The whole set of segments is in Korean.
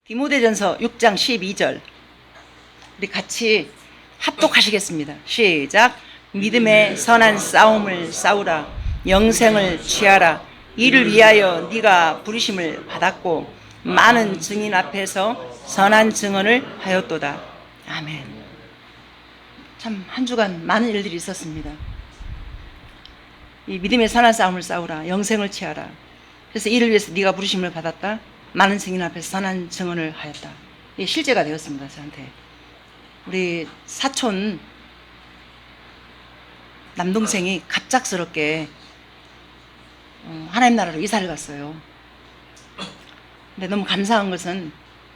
디모데전서 6장 12절 우리 같이 합독하시겠습니다. 시작. 믿음의 선한 싸움을 싸우라. 영생을 취하라. 이를 위하여 네가 부르심을 받았고 많은 증인 앞에서 선한 증언을 하였도다. 아멘. 참 한 주간 많은 일들이 있었습니다. 이 믿음의 선한 싸움을 싸우라. 영생을 취하라. 그래서 이를 위해서 네가 부르심을 받았다. 많은 증인 앞에서 선한 증언을 하였다. 이게 실제가 되었습니다. 저한테. 우리 사촌 남동생이 갑작스럽게 하나님 나라로 이사를 갔어요. 근데 너무 감사한 것은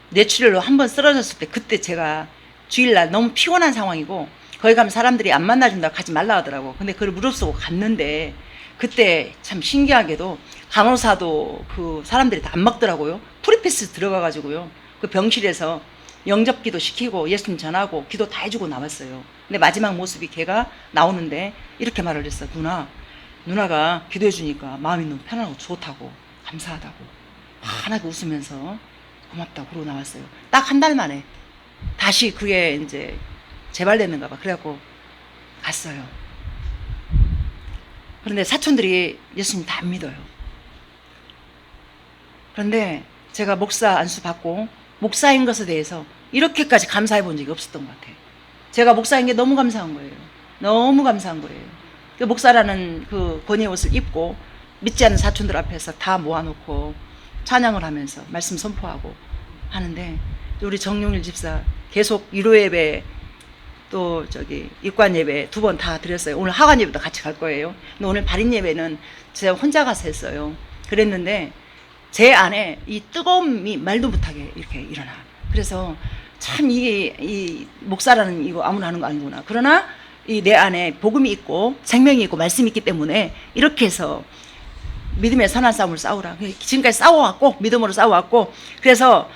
뇌출혈로 한번 쓰러졌을 때 그때 제가 주일날 너무 피곤한 상황이고 거기 가면 사람들이 안 만나준다고 가지 말라 하더라고. 근데 그걸 무릅쓰고 갔는데 그때 참 신기하게도 간호사도 그 사람들이 다 안 먹더라고요. 프리패스 들어가가지고요. 그 병실에서 영접기도 시키고 예수님 전하고 기도 다 해주고 나왔어요. 근데 마지막 모습이 걔가 나오는데 이렇게 말을 했어. 누나가 기도해 주니까 마음이 너무 편하고 좋다고 감사하다고 환하게 웃으면서 고맙다고 그러고 나왔어요. 딱 한 달 만에 다시 그게 이제 재발됐는가 봐. 그래갖고 갔어요. 그런데 사촌들이 예수님 다 안 믿어요. 그런데 제가 목사 안수 받고 목사인 것에 대해서 이렇게까지 감사해 본 적이 없었던 것 같아요. 제가 목사인 게 너무 감사한 거예요. 너무 감사한 거예요. 그 목사라는 그 권위의 옷을 입고 믿지 않는 사촌들 앞에서 다 모아놓고 찬양을 하면서 말씀 선포하고 하는데 우리 정용일 집사 계속 위로 예배 또 입관 예배 2번 다 드렸어요. 오늘 하관 예배도 같이 갈 거예요. 근데 오늘 발인 예배는 제가 혼자 가서 했어요. 그랬는데 제 안에 이 뜨거움이 말도 못하게 이렇게 일어나. 그래서 참 이게 이 목사라는 이거 아무나 하는 거 아니구나. 그러나 이 내 안에 복음이 있고 생명이 있고 말씀이 있기 때문에 이렇게 해서 믿음의 선한 싸움을 싸우라. 지금까지 싸워왔고 믿음으로 싸워왔고 그래서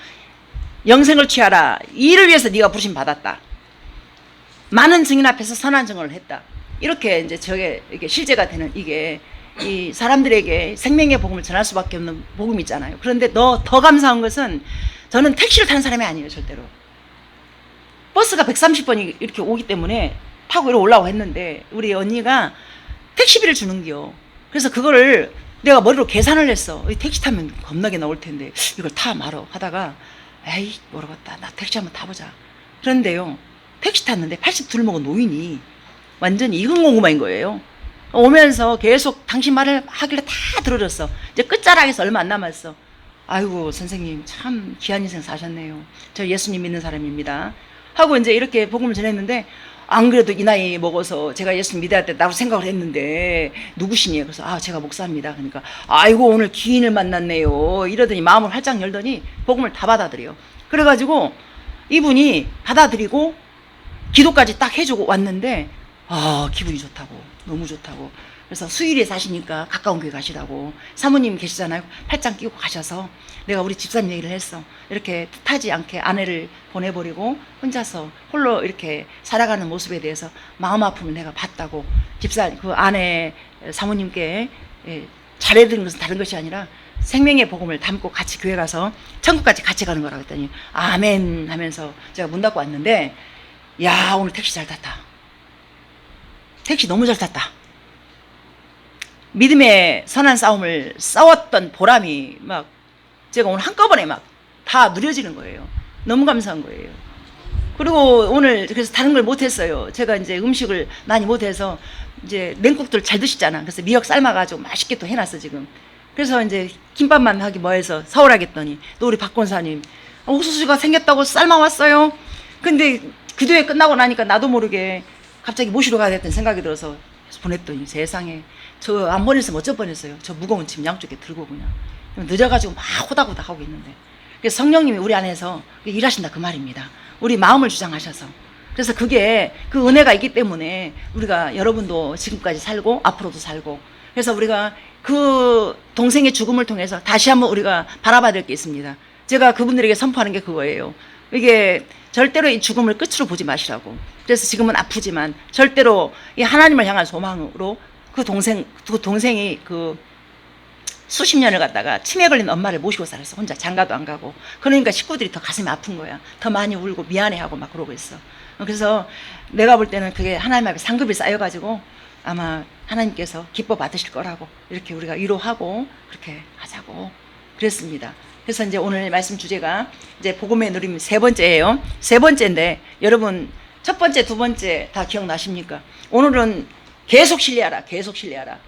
영생을 취하라. 이를 위해서 네가 부르심 받았다. 많은 증인 앞에서 선한 증언을 했다. 이렇게 이제 저게 이게 실제가 되는 이게 이 사람들에게 생명의 복음을 전할 수밖에 없는 복음이 있잖아요. 그런데 더 감사한 것은 저는 택시를 타는 사람이 아니에요. 절대로. 버스가 130번이 이렇게 오기 때문에 타고 이렇게 올라오고 했는데 우리 언니가 택시비를 주는겨. 그래서 그거를 내가 머리로 계산을 했어. 택시 타면 겁나게 나올 텐데 이걸 타 말어 하다가 에이 모르겠다. 나 택시 한번 타보자. 그런데요. 택시 탔는데 82를 먹은 노인이 완전히 이근공구마인 거예요. 오면서 계속 당신 말을 하길래 다 들어줬어. 이제 끝자락에서 얼마 안 남았어. 아이고 선생님 참 귀한 인생 사셨네요. 저 예수님 믿는 사람입니다. 하고 이제 이렇게 복음을 전했는데 안 그래도 이 나이 먹어서 제가 예수님 믿어야 된다고 생각을 했는데 누구시니? 그래서 제가 목사입니다. 그러니까 아이고 오늘 귀인을 만났네요. 이러더니 마음을 활짝 열더니 복음을 다 받아들여요. 그래가지고 이분이 받아들이고 기도까지 딱 해주고 왔는데 기분이 좋다고 너무 좋다고 그래서 수일에 사시니까 가까운 교회 가시라고 사모님 계시잖아요. 팔짱 끼고 가셔서 내가 우리 집사님 얘기를 했어. 이렇게 뜻하지 않게 아내를 보내버리고 혼자서 홀로 이렇게 살아가는 모습에 대해서 마음 아픔을 내가 봤다고 그 아내 사모님께 잘해드린 것은 다른 것이 아니라 생명의 복음을 담고 같이 교회 가서 천국까지 같이 가는 거라고 했더니 아멘 하면서 제가 문 닫고 왔는데 야 오늘 택시 잘 탔다. 택시 너무 잘 탔다. 믿음의 선한 싸움을 싸웠던 보람이 막 제가 오늘 한꺼번에 막 다 누려지는 거예요. 너무 감사한 거예요. 그리고 오늘 그래서 다른 걸 못했어요. 제가 이제 음식을 많이 못해서 이제 냉국들 잘 드시잖아. 그래서 미역 삶아가지고 맛있게 또 해놨어 지금. 그래서 이제 김밥만 하기 뭐해서 사오라겠더니 또 우리 박 권사님 옥수수가 생겼다고 삶아왔어요. 근데 기도회 끝나고 나니까 나도 모르게 갑자기 모시러 가야 됐다는 생각이 들어서 보냈더니 세상에 저 안 보냈으면 어쩔 뻔했어요. 저 무거운 짐 양쪽에 들고 그냥 늦어가지고 막 호다호다 하고 있는데 그래서 성령님이 우리 안에서 일하신다 그 말입니다. 우리 마음을 주장하셔서 그래서 그게 그 은혜가 있기 때문에 우리가 여러분도 지금까지 살고 앞으로도 살고 그래서 우리가 그 동생의 죽음을 통해서 다시 한번 우리가 바라봐야 될 게 있습니다. 제가 그분들에게 선포하는 게 그거예요. 이게 절대로 이 죽음을 끝으로 보지 마시라고. 그래서 지금은 아프지만 절대로 이 하나님을 향한 소망으로 그 동생이 수십 년을 갖다가 치매 걸린 엄마를 모시고 살았어. 혼자 장가도 안 가고. 그러니까 식구들이 더 가슴이 아픈 거야. 더 많이 울고 미안해하고 막 그러고 있어. 그래서 내가 볼 때는 그게 하나님 앞에 상급이 쌓여가지고 아마 하나님께서 기뻐 받으실 거라고 이렇게 우리가 위로하고 그렇게 하자고 그랬습니다. 그래서 이제 오늘 말씀 주제가 이제 복음의 누림 세 번째예요. 세 번째인데 여러분 첫 번째, 두 번째 다 기억나십니까? 오늘은 계속 신뢰하라, 계속 신뢰하라,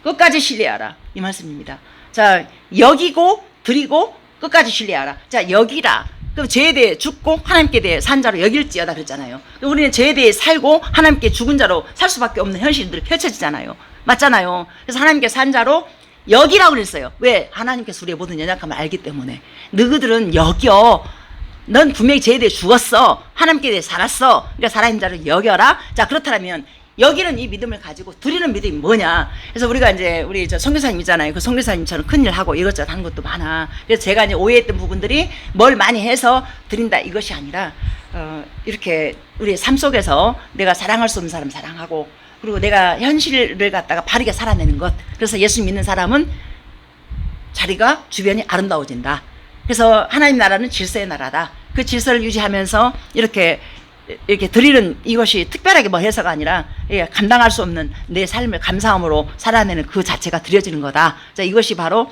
끝까지 신뢰하라 이 말씀입니다. 자, 여기고 드리고 끝까지 신뢰하라. 자, 여기라. 그럼 죄에 대해 죽고 하나님께 대해 산 자로 여길지어다 그랬잖아요. 우리는 죄에 대해 살고 하나님께 죽은 자로 살 수밖에 없는 현실들이 펼쳐지잖아요. 맞잖아요. 그래서 하나님께 산 자로 여기라고 그랬어요. 왜? 하나님께서 우리의 모든 연약함을 알기 때문에. 너희들은 여겨. 넌 분명히 죄에 대해 죽었어. 하나님께 대해 살았어. 그러니까 살아있는 자를 여겨라. 자, 그렇다면 여기는 이 믿음을 가지고 드리는 믿음이 뭐냐. 그래서 우리가 이제 우리 저 선교사님 있잖아요. 그 선교사님처럼 큰일 하고 이것저것 하는 것도 많아. 그래서 제가 이제 오해했던 부분들이 뭘 많이 해서 드린다 이것이 아니라 이렇게 우리의 삶 속에서 내가 사랑할 수 없는 사람 사랑하고, 그리고 내가 현실을 갖다가 바르게 살아내는 것. 그래서 예수 믿는 사람은 자리가 주변이 아름다워진다. 그래서 하나님 나라는 질서의 나라다. 그 질서를 유지하면서 이렇게 드리는 이것이 특별하게 뭐 해서가 아니라 감당할 수 없는 내 삶을 감사함으로 살아내는 그 자체가 드려지는 거다. 자, 이것이 바로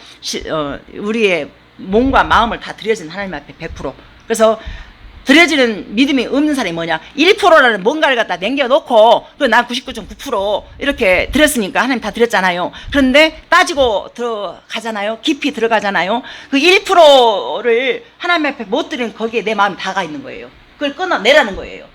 우리의 몸과 마음을 다 드려지는 하나님 앞에 100%. 그래서 드려지는 믿음이 없는 사람이 뭐냐? 1%라는 뭔가를 갖다 남겨놓고 난 99.9% 이렇게 드렸으니까 하나님 다 드렸잖아요. 그런데 따지고 들어가잖아요. 깊이 들어가잖아요. 그 1%를 하나님 앞에 못 드리는 거기에 내 마음이 다가 있는 거예요. 그걸 끊어내라는 거예요.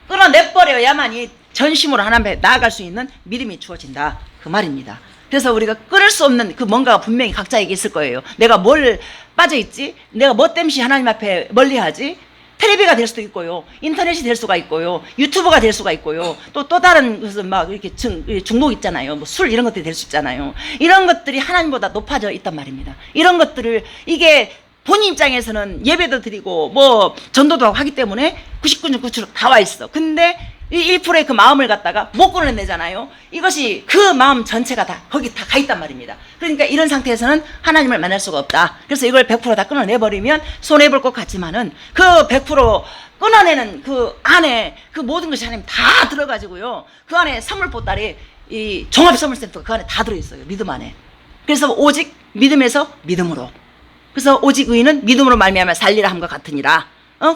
끊어내버려야만이 전심으로 하나님 앞에 나아갈 수 있는 믿음이 주어진다. 그 말입니다. 그래서 우리가 끊을 수 없는 그 뭔가가 분명히 각자에게 있을 거예요. 내가 뭘 빠져있지? 내가 뭐 때문에 하나님 앞에 멀리하지? 텔레비가 될 수도 있고요. 인터넷이 될 수가 있고요. 유튜브가 될 수가 있고요. 또 다른 것은 막 이렇게 중독 있잖아요. 뭐 술 이런 것들이 될 수 있잖아요. 이런 것들이 하나님보다 높아져 있단 말입니다. 이런 것들을 이게 본인 입장에서는 예배도 드리고 뭐 전도도 하고 하기 때문에 99.9% 다 와 있어. 근데 이 1%의 그 마음을 갖다가 못 끊어내잖아요. 이것이 그 마음 전체가 다 거기 다 가 있단 말입니다. 그러니까 이런 상태에서는 하나님을 만날 수가 없다. 그래서 이걸 100% 다 끊어내버리면 손해볼 것 같지만은 그 100% 끊어내는 그 안에 그 모든 것이 하나님 다 들어가지고요. 그 안에 선물 보따리 이 종합선물센터가 그 안에 다 들어있어요. 믿음 안에. 그래서 오직 믿음에서 믿음으로. 그래서 오직 의인은 믿음으로 말미암아 살리라 함과 같으니라.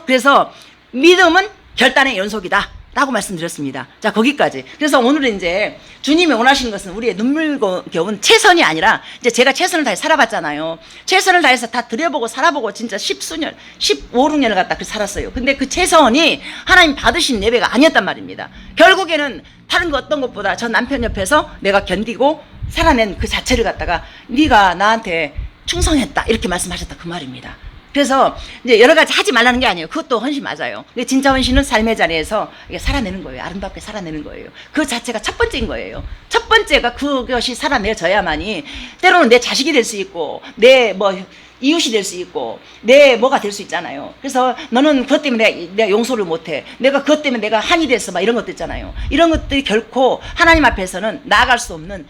그래서 믿음은 결단의 연속이다 라고 말씀드렸습니다. 자, 거기까지. 그래서 오늘은 이제 주님이 원하시는 것은 우리의 눈물겨운 최선이 아니라 이제 제가 최선을 다해 살아봤잖아요. 최선을 다해서 다 들여보고 살아보고 진짜 10수년, 15, 16년을 갖다 살았어요. 근데 그 최선이 하나님 받으신 예배가 아니었단 말입니다. 결국에는 다른 거 어떤 것보다 저 남편 옆에서 내가 견디고 살아낸 그 자체를 갖다가 네가 나한테 충성했다 이렇게 말씀하셨다 그 말입니다. 그래서 이제 여러 가지 하지 말라는 게 아니에요. 그것도 헌신 맞아요. 근데 진짜 헌신은 삶의 자리에서 살아내는 거예요. 아름답게 살아내는 거예요. 그 자체가 첫 번째인 거예요. 첫 번째가 그것이 살아내져야만이 때로는 내 자식이 될 수 있고 내 뭐 이웃이 될 수 있고 내 뭐가 될 수 있잖아요. 그래서 너는 그것 때문에 내가 용서를 못해. 내가 그것 때문에 내가 한이 됐어. 막 이런 것도 있잖아요. 이런 것들이 결코 하나님 앞에서는 나아갈 수 없는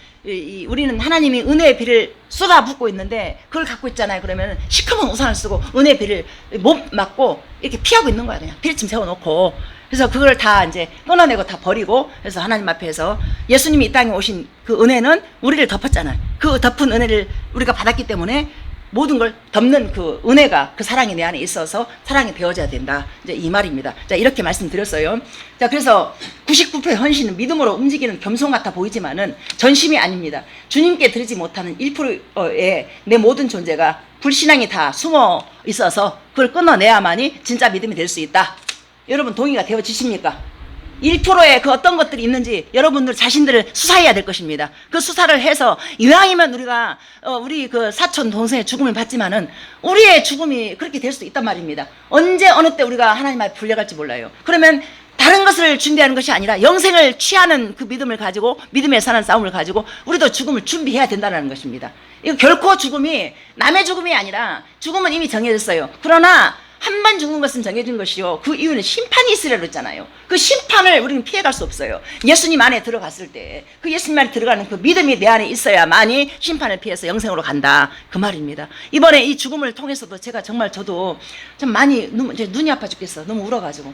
우리는 하나님이 은혜의 비를 쏟아붓고 있는데 그걸 갖고 있잖아요. 그러면 시커먼 우산을 쓰고 은혜의 비를 못 맞고 이렇게 피하고 있는 거야. 그냥 비를침 세워놓고. 그래서 그걸 다 이제 끊어내고 다 버리고 그래서 하나님 앞에서 예수님이 이 땅에 오신 그 은혜는 우리를 덮었잖아요. 그 덮은 은혜를 우리가 받았기 때문에 모든 걸 덮는 그 은혜가 그 사랑이 내 안에 있어서 사랑이 되어져야 된다. 이제 이 말입니다. 자, 이렇게 말씀드렸어요. 자, 그래서 99%의 헌신은 믿음으로 움직이는 겸손 같아 보이지만은 전심이 아닙니다. 주님께 드리지 못하는 1%의 내 모든 존재가 불신앙이 다 숨어 있어서 그걸 끊어내야만이 진짜 믿음이 될 수 있다. 여러분 동의가 되어지십니까? 1%의 그 어떤 것들이 있는지 여러분들 자신들을 수사해야 될 것입니다. 그 수사를 해서 이왕이면 우리가 우리 그 사촌 동생의 죽음을 받지만은 우리의 죽음이 그렇게 될 수도 있단 말입니다. 언제 어느 때 우리가 하나님 앞에 불려갈지 몰라요. 그러면 다른 것을 준비하는 것이 아니라 영생을 취하는 그 믿음을 가지고 믿음에 사는 싸움을 가지고 우리도 죽음을 준비해야 된다는 것입니다. 이거 결코 죽음이 남의 죽음이 아니라 죽음은 이미 정해졌어요. 그러나 한 번 죽는 것은 정해진 것이요. 그 이유는 심판이 있으려고 했잖아요. 그 심판을 우리는 피해갈 수 없어요. 예수님 안에 들어갔을 때 그 예수님 안에 들어가는 그 믿음이 내 안에 있어야만이 심판을 피해서 영생으로 간다. 그 말입니다. 이번에 이 죽음을 통해서도 제가 정말 저도 좀 많이 눈이 아파 죽겠어. 너무 울어가지고.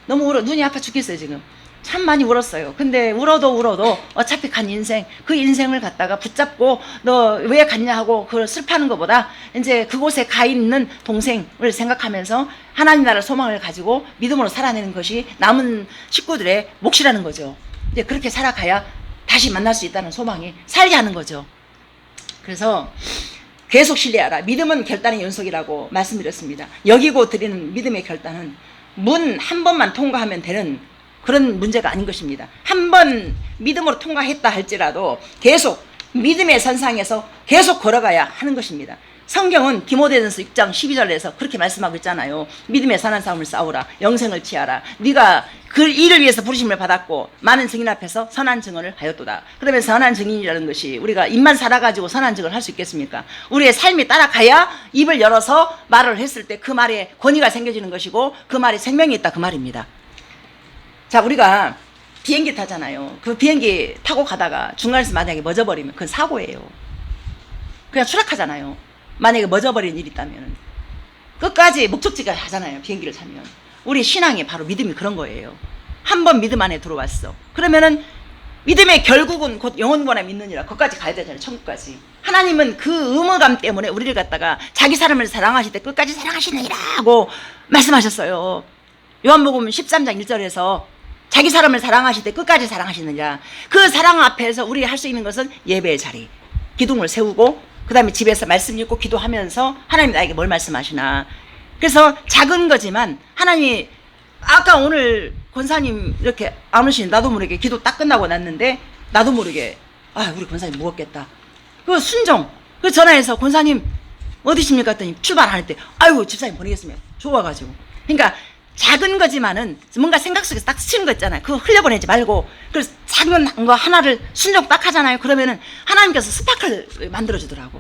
눈이 아파 죽겠어요, 지금. 참 많이 울었어요. 근데 울어도 어차피 간 인생, 그 인생을 갖다가 붙잡고 너 왜 갔냐 하고 그걸 슬퍼하는 것보다 이제 그곳에 가 있는 동생을 생각하면서 하나님 나라 소망을 가지고 믿음으로 살아내는 것이 남은 식구들의 몫이라는 거죠. 이제 그렇게 살아가야 다시 만날 수 있다는 소망이 살게 하는 거죠. 그래서 계속 신뢰하라. 믿음은 결단의 연속이라고 말씀드렸습니다. 여기고 드리는 믿음의 결단은 문 한 번만 통과하면 되는 그런 문제가 아닌 것입니다. 한 번 믿음으로 통과했다 할지라도 계속 믿음의 선상에서 계속 걸어가야 하는 것입니다. 성경은 디모데전서 6장 12절에서 그렇게 말씀하고 있잖아요. 믿음의 선한 싸움을 싸우라. 영생을 취하라. 네가 그 일을 위해서 부르심을 받았고 많은 증인 앞에서 선한 증언을 하였도다. 그러면 선한 증인이라는 것이 우리가 입만 살아가지고 선한 증언을 할 수 있겠습니까? 우리의 삶이 따라가야 입을 열어서 말을 했을 때 그 말에 권위가 생겨지는 것이고 그 말에 생명이 있다 그 말입니다. 자, 우리가 비행기 타잖아요. 그 비행기 타고 가다가 중간에서 만약에 멎어버리면 그건 사고예요. 그냥 추락하잖아요. 만약에 멎어버리는 일이 있다면 끝까지 목적지가 하잖아요. 비행기를 타면. 우리 신앙이 바로 믿음이 그런 거예요. 한 번 믿음 안에 들어왔어. 그러면은 믿음의 결국은 곧 영원권에 믿느니라. 거기까지 가야 되잖아요. 천국까지. 하나님은 그 의무감 때문에 우리를 갖다가 자기 사람을 사랑하실 때 끝까지 사랑하시느니라 하고 말씀하셨어요. 요한복음 13장 1절에서 자기 사람을 사랑하실 때 끝까지 사랑하시느냐. 그 사랑 앞에서 우리 할 수 있는 것은 예배의 자리, 기둥을 세우고 그 다음에 집에서 말씀 읽고 기도하면서 하나님 나에게 뭘 말씀하시나. 그래서 작은 거지만 하나님이 아까 오늘 권사님 이렇게 아무시 나도 모르게 기도 딱 끝나고 났는데 나도 모르게 우리 권사님 무겁겠다. 그 순종. 그 전화해서 권사님 어디십니까 했더니 출발 안 할 때 아이고 집사님 보내겠습니다. 좋아가지고. 그러니까 작은 거지만은 뭔가 생각 속에서 딱 스치는 거 있잖아요. 그거 흘려보내지 말고 그래서 작은 거 하나를 순종 딱 하잖아요. 그러면은 하나님께서 스파크를 만들어주더라고.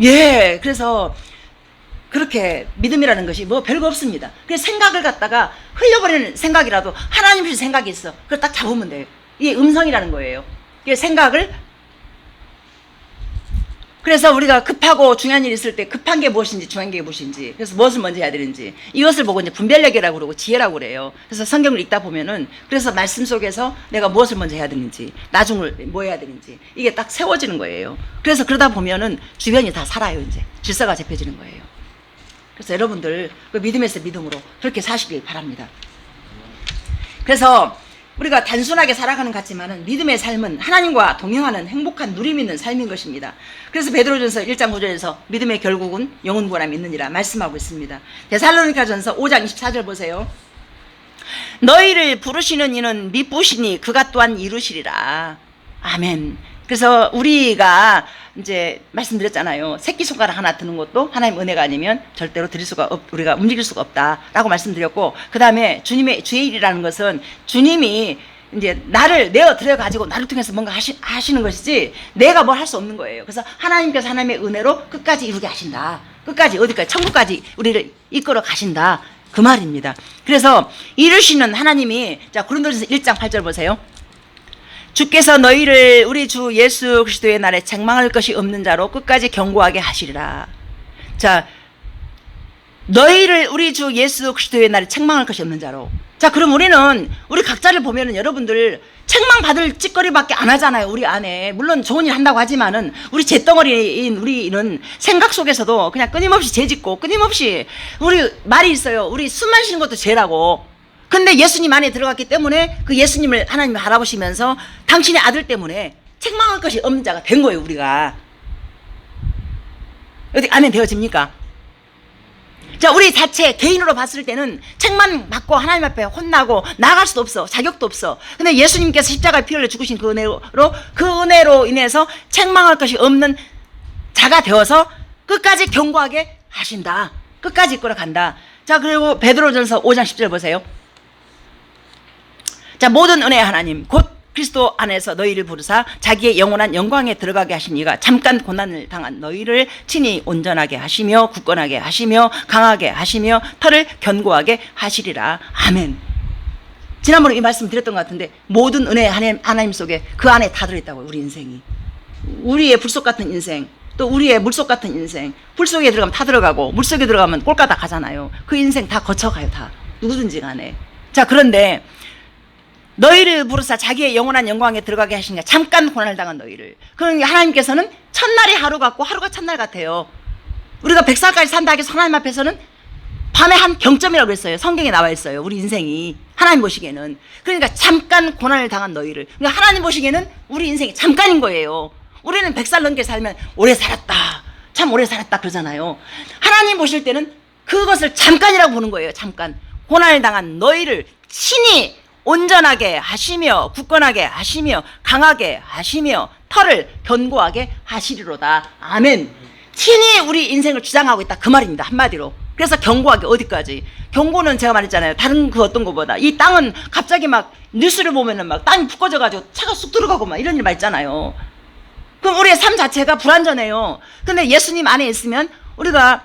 예, 그래서 그렇게 믿음이라는 것이 뭐 별거 없습니다. 그래서 생각을 갖다가 흘려버리는 생각이라도 하나님 주신 생각이 있어. 그걸 딱 잡으면 돼요. 이게 음성이라는 거예요. 이게 생각을. 그래서 우리가 급하고 중요한 일이 있을 때 급한 게 무엇인지 중요한 게 무엇인지 그래서 무엇을 먼저 해야 되는지 이것을 보고 이제 분별력이라고 그러고 지혜라고 그래요. 그래서 성경을 읽다 보면은 그래서 말씀 속에서 내가 무엇을 먼저 해야 되는지 나중을 뭐 해야 되는지 이게 딱 세워지는 거예요. 그래서 그러다 보면은 주변이 다 살아요. 이제 질서가 잡혀지는 거예요. 그래서 여러분들 그 믿음에서 믿음으로 그렇게 사시길 바랍니다. 그래서 우리가 단순하게 살아가는 것 같지만은 믿음의 삶은 하나님과 동행하는 행복한 누림 있는 삶인 것입니다. 그래서 베드로전서 1장 9절에서 믿음의 결국은 영원구원함 있느니라 말씀하고 있습니다. 데살로니가전서 5장 24절 보세요. 너희를 부르시는 이는 미쁘시니 그가 또한 이루시리라. 아멘. 그래서 우리가 이제 말씀드렸잖아요. 새끼손가락 하나 드는 것도 하나님 은혜가 아니면 절대로 우리가 움직일 수가 없다라고 말씀드렸고, 그 다음에 주님의 주의 일이라는 것은 주님이 이제 나를 내어 들여가지고 나를 통해서 뭔가 하시는 것이지 내가 뭘 할 수 없는 거예요. 그래서 하나님께서 하나님의 은혜로 끝까지 이루게 하신다. 끝까지 어디까지 천국까지 우리를 이끌어 가신다. 그 말입니다. 그래서 이루시는 하나님이 자 고린도전서 1장 8절 보세요. 주께서 너희를 우리 주 예수 그리스도의 날에 책망할 것이 없는 자로 끝까지 경고하게 하시리라. 자, 너희를 우리 주 예수 그리스도의 날에 책망할 것이 없는 자로. 자, 그럼 우리 각자를 보면은 여러분들 책망받을 짓거리밖에 안 하잖아요. 우리 안에. 물론 좋은 일 한다고 하지만은 우리 잿덩어리인 우리는 생각 속에서도 그냥 끊임없이 죄짓고 끊임없이 우리 말이 있어요. 우리 숨만 쉬는 것도 죄라고. 근데 예수님 안에 들어갔기 때문에 그 예수님을 하나님이 알아보시면서 당신의 아들 때문에 책망할 것이 없는 자가 된 거예요. 우리가. 어디 아멘 되어집니까? 자, 우리 자체 개인으로 봤을 때는 책만 받고 하나님 앞에 혼나고 나갈 수도 없어. 자격도 없어. 근데 예수님께서 십자가에 피 흘려 죽으신 그 은혜로 인해서 책망할 것이 없는 자가 되어서 끝까지 경고하게 하신다. 끝까지 이끌어 간다. 자, 그리고 베드로전서 5장 10절 보세요. 자, 모든 은혜의 하나님 곧 그리스도 안에서 너희를 부르사 자기의 영원한 영광에 들어가게 하신 이가 잠깐 고난을 당한 너희를 친히 온전하게 하시며 굳건하게 하시며 강하게 하시며 털을 견고하게 하시리라. 아멘. 지난번에 이 말씀 드렸던 것 같은데 모든 은혜 하나님 속에 그 안에 다 들어있다고요. 우리 인생이. 우리의 불속 같은 인생, 또 우리의 물속 같은 인생. 불속에 들어가면 다 들어가고 물속에 들어가면 꼴까다 가잖아요. 그 인생 다 거쳐가요. 다. 누구든지 간에. 자, 그런데 너희를 부르사 자기의 영원한 영광에 들어가게 하시니까 잠깐 고난을 당한 너희를. 그러니까 하나님께서는 첫날이 하루 같고 하루가 첫날 같아요. 우리가 100살까지 산다 해서 하나님 앞에서는 밤의 한 경점이라고 했어요. 성경에 나와 있어요. 우리 인생이. 하나님 보시기에는. 그러니까 잠깐 고난을 당한 너희를. 그러니까 하나님 보시기에는 우리 인생이 잠깐인 거예요. 우리는 100살 넘게 살면 오래 살았다. 참 오래 살았다 그러잖아요. 하나님 보실 때는 그것을 잠깐이라고 보는 거예요. 잠깐. 고난을 당한 너희를 친히 온전하게 하시며 굳건하게 하시며 강하게 하시며 털을 견고하게 하시리로다. 아멘. 친히 우리 인생을 주장하고 있다. 그 말입니다. 한마디로. 그래서 견고하게 어디까지? 견고는 제가 말했잖아요. 다른 그 어떤 것보다. 이 땅은 갑자기 막 뉴스를 보면은 막 땅이 부꺼져가지고 차가 쑥 들어가고 막 이런 일 있잖아요. 그럼 우리의 삶 자체가 불완전해요. 근데 예수님 안에 있으면 우리가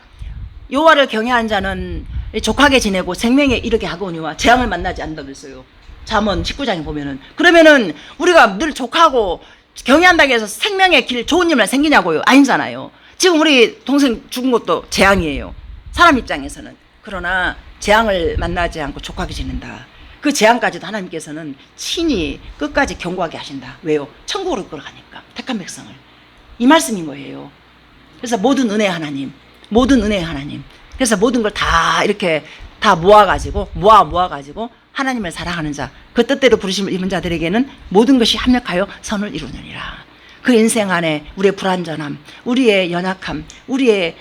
여호와를 경외하는 자는 족하게 지내고 생명에 이르게 하거니와 재앙을 만나지 않는다고 했어요. 잠언 19장에 보면은. 그러면은 우리가 늘 족하고 경외한다고 해서 생명의 길 좋은 일만 생기냐고요? 아니잖아요. 지금 우리 동생 죽은 것도 재앙이에요. 사람 입장에서는. 그러나 재앙을 만나지 않고 족하게 지낸다. 그 재앙까지도 하나님께서는 친히 끝까지 견고하게 하신다. 왜요? 천국으로 끌어가니까. 택한 백성을. 이 말씀인 거예요. 그래서 모든 은혜 하나님. 모든 은혜 하나님. 그래서 모든 걸 다 이렇게 다 모아가지고 하나님을 사랑하는 자, 그 뜻대로 부르심을 입은 자들에게는 모든 것이 합력하여 선을 이루느니라. 그 인생 안에 우리의 불완전함, 우리의 연약함, 우리의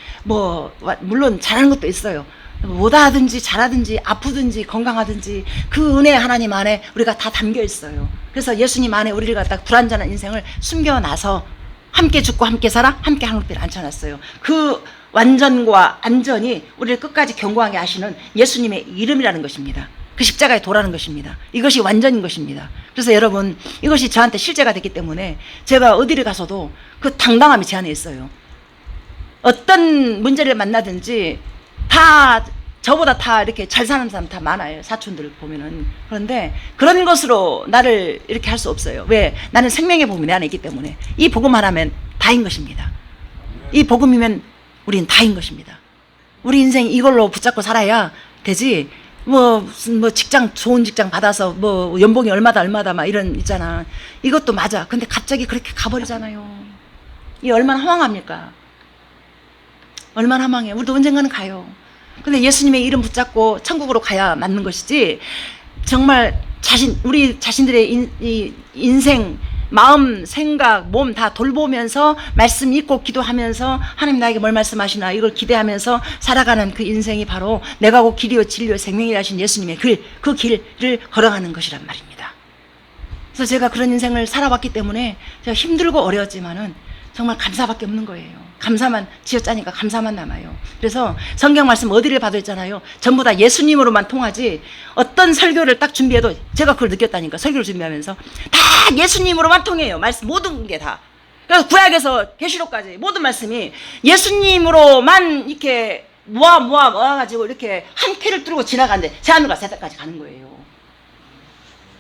물론 잘하는 것도 있어요. 못하든지 잘하든지 아프든지 건강하든지 그 은혜 하나님 안에 우리가 다 담겨 있어요. 그래서 예수님 안에 우리를 갖다 불완전한 인생을 숨겨놔서 함께 죽고 함께 살아 함께 하늘빛에 앉혀놨어요. 그 완전과 안전이 우리를 끝까지 견고하게 하시는 예수님의 이름이라는 것입니다. 그 십자가에 도라는 것입니다. 이것이 완전인 것입니다. 그래서 여러분, 이것이 저한테 실제가 됐기 때문에 제가 어디를 가서도 그 당당함이 제 안에 있어요. 어떤 문제를 만나든지 다 저보다 다 이렇게 잘 사는 사람 다 많아요. 사촌들 보면은. 그런데 그런 것으로 나를 이렇게 할 수 없어요. 왜? 나는 생명의 복음이 내 안에 있기 때문에. 이 복음 하나면 다인 것입니다. 이 복음이면 우리는 다인 것입니다. 우리 인생 이걸로 붙잡고 살아야 되지. 무슨 직장, 좋은 직장 받아서 연봉이 얼마다 막 이런 있잖아. 이것도 맞아. 근데 갑자기 그렇게 가버리잖아요. 이 얼마나 허망합니까? 얼마나 허망해. 우리도 언젠가는 가요. 근데 예수님의 이름 붙잡고 천국으로 가야 맞는 것이지. 정말 우리 자신들의 인생, 마음, 생각, 몸 다 돌보면서 말씀 읽고 기도하면서 하나님 나에게 뭘 말씀하시나 이걸 기대하면서 살아가는 그 인생이 바로 내가 곧 길이요 진리요 생명이라 하신 예수님의 그 길을 걸어가는 것이란 말입니다. 그래서 제가 그런 인생을 살아왔기 때문에 제가 힘들고 어려웠지만은 정말 감사밖에 없는 거예요. 감사만 지어짜니까 감사만 남아요. 그래서 성경 말씀 어디를 봐도 있잖아요. 전부 다 예수님으로만 통하지. 어떤 설교를 딱 준비해도 제가 그걸 느꼈다니까. 설교를 준비하면서 다 예수님으로만 통해요. 말씀 모든 게 다. 그래서 구약에서 계시록까지 모든 말씀이 예수님으로만 이렇게 모아가지고 이렇게 한 쾌를 뚫고 지나가는데 제 하늘과 새 땅까지 가는 거예요.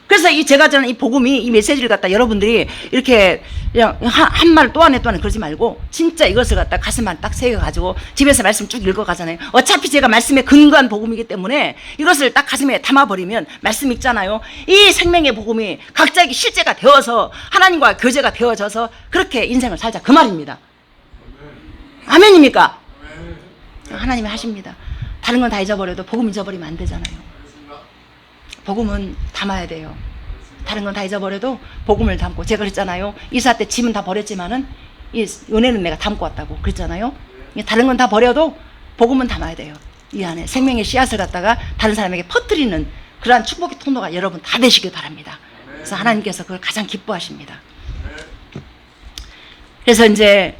그래서 제가 저는 이 복음이, 이 메시지를 갖다 여러분들이 이렇게 그냥 한 말 또 안에 그러지 말고 진짜 이것을 갖다 가슴 안에 딱 새겨가지고 집에서 말씀 쭉 읽어가잖아요. 어차피 제가 말씀에 근거한 복음이기 때문에 이것을 딱 가슴에 담아버리면 말씀 읽잖아요. 이 생명의 복음이 각자에게 실제가 되어서 하나님과 교제가 되어져서 그렇게 인생을 살자. 그 말입니다. 아멘입니까? 하나님이 하십니다. 다른 건 다 잊어버려도 복음 잊어버리면 안 되잖아요. 복음은 담아야 돼요. 다른 건 다 잊어버려도 복음을 담고. 제가 그랬잖아요. 이사 때 짐은 다 버렸지만은 이 은혜는 내가 담고 왔다고 그랬잖아요. 다른 건 다 버려도 복음은 담아야 돼요. 이 안에 생명의 씨앗을 갖다가 다른 사람에게 퍼뜨리는 그러한 축복의 통로가 여러분 다 되시길 바랍니다. 그래서 하나님께서 그걸 가장 기뻐하십니다. 그래서 이제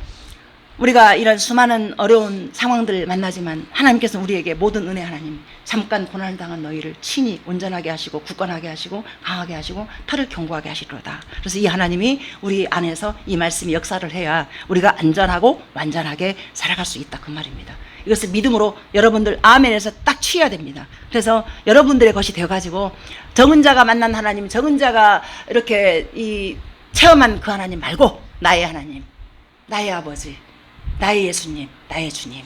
우리가 이런 수많은 어려운 상황들을 만나지만 하나님께서는 우리에게 모든 은혜 하나님, 잠깐 고난을 당한 너희를 친히 온전하게 하시고 굳건하게 하시고 강하게 하시고 털을 견고하게 하시리로다. 그래서 이 하나님이 우리 안에서 이 말씀이 역사를 해야 우리가 안전하고 완전하게 살아갈 수 있다, 그 말입니다. 이것을 믿음으로 여러분들 아멘에서 딱 취해야 됩니다. 그래서 여러분들의 것이 되어가지고 적은 자가 만난 하나님, 적은 자가 이렇게 체험한 그 하나님 말고 나의 하나님, 나의 아버지, 나의 예수님, 나의 주님.